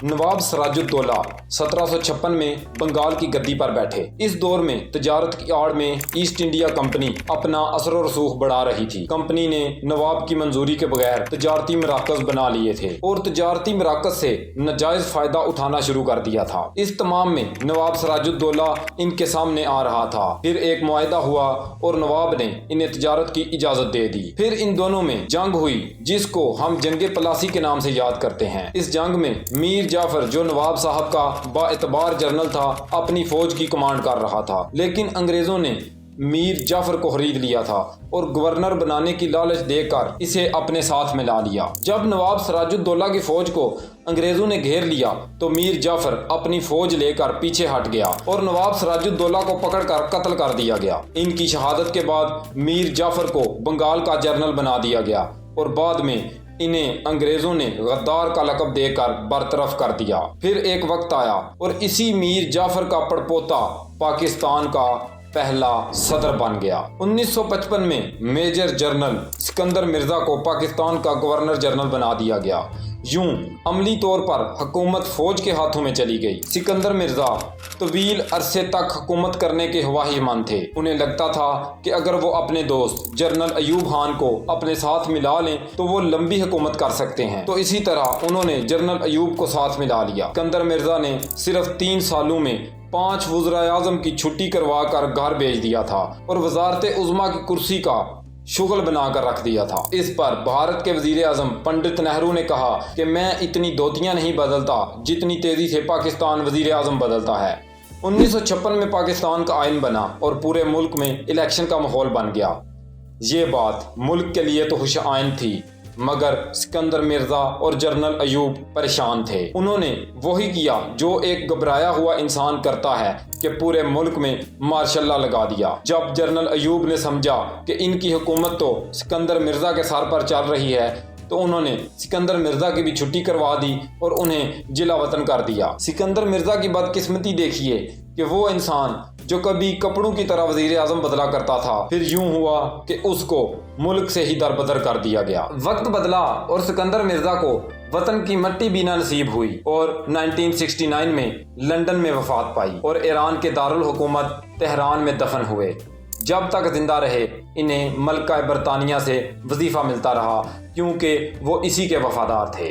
नवाब सिराजुद्दौला 1756 में बंगाल की गद्दी पर बैठे। इस दौर में तजारत की आड़ में ईस्ट इंडिया कंपनी अपना असर और रसूख बढ़ा रही थी। कंपनी ने नवाब की मंजूरी के बगैर तजारती मराकज बना लिए थे और तजारती मराकज से नाजायज फायदा उठाना शुरू कर दिया था। इस तमाम में नवाब सिराजुद्दौला इनके सामने आ रहा था। फिर एक मुआहदा हुआ और नवाब ने इन्हें तजारत की इजाजत दे दी। फिर इन दोनों में जंग हुई जिसको हम जंगे पलासी के नाम से याद करते हैं। इस जंग में मीर जाफर जो नवाब साहब का बाएतबार जनरल था अपनी फौज की कमांड कर रहा था, लेकिन अंग्रेजों ने मीर जाफर को खरीद लिया था और गवर्नर बनाने की लालच देकर इसे अपने साथ मिला लिया। जब नवाब सिराजुद्दौला की फौज को अंग्रेजों ने घेर लिया तो मीर जाफर अपनी फौज लेकर पीछे हट गया और नवाब सिराजुद्दौला को पकड़कर कत्ल कर दिया गया। इनकी शहादत के बाद मीर जाफर को बंगाल का जनरल बना दिया गया और बाद में इन्हें अंग्रेजों ने गद्दार का लक़ब देकर बरतरफ कर दिया। फिर एक वक्त आया और इसी मीर जाफर का पड़पोता पाकिस्तान का पहला सदर बन गया। 1955 में मेजर जनरल सिकंदर मिर्जा को पाकिस्तान का गवर्नर जनरल बना दिया गया। यूं अमली तौर पर हुकूमत फौज के हाथों में चली गई। सिकंदर मिर्जा तवील अरसे तक हुकूमत करने के ख्वाहिशमंद थे। उन्हें लगता था कि अगर वो अपने दोस्त जनरल अयूब खान को अपने साथ मिला लें तो वो लंबी हुकूमत कर सकते हैं। तो इसी तरह उन्होंने जनरल अयूब को साथ मिला लिया। सिकंदर मिर्जा ने सिर्फ 3 सालों में 5 वज़ीर आज़म की छुट्टी करवा कर घर भेज दिया था और वज़ारत उज़्मा की कुर्सी का शुगल बनाकर रख दिया था। इस पर भारत के वजीर आज़म पंडित नेहरू ने कहा कि मैं इतनी धोतियां नहीं बदलता जितनी तेजी से पाकिस्तान वजीर आज़म बदलता है। 1956 में पाकिस्तान का आइन बना और पूरे मुल्क में इलेक्शन का माहौल बन गया। ये बात मुल्क के लिए तो खुश आइन थी, मगर सिकंदर मिर्जा और जनरल अयूब परेशान थे। उन्होंने वही किया जो एक घबराया हुआ इंसान करता है कि पूरे मुल्क में मार्शल लॉ लगा दिया। जब जनरल अयूब ने समझा कि इनकी हुकूमत तो सिकंदर मिर्जा के सर पर चल रही है तो उन्होंने सिकंदर मिर्जा की भी छुट्टी करवा दी और उन्हें जिला वतन कर दिया। सिकंदर मिर्जा की बदकिस्मती देखिए कि वो इंसान जो कभी कपड़ों की तरह वजीर आज़म बदला करता था, फिर यूं हुआ कि उसको मुल्क से ही दरबदर कर दिया गया। वक्त बदला और सिकंदर मिर्जा को वतन की मट्टी भी ना नसीब हुई और 1969 में लंदन में वफात पाई और ईरान के दारुल हुकूमत तेहरान में दफन हुए। जब तक जिंदा रहे इन्हें मलका बरतानिया से वजीफा मिलता रहा क्योंकि वो इसी के वफादार थे।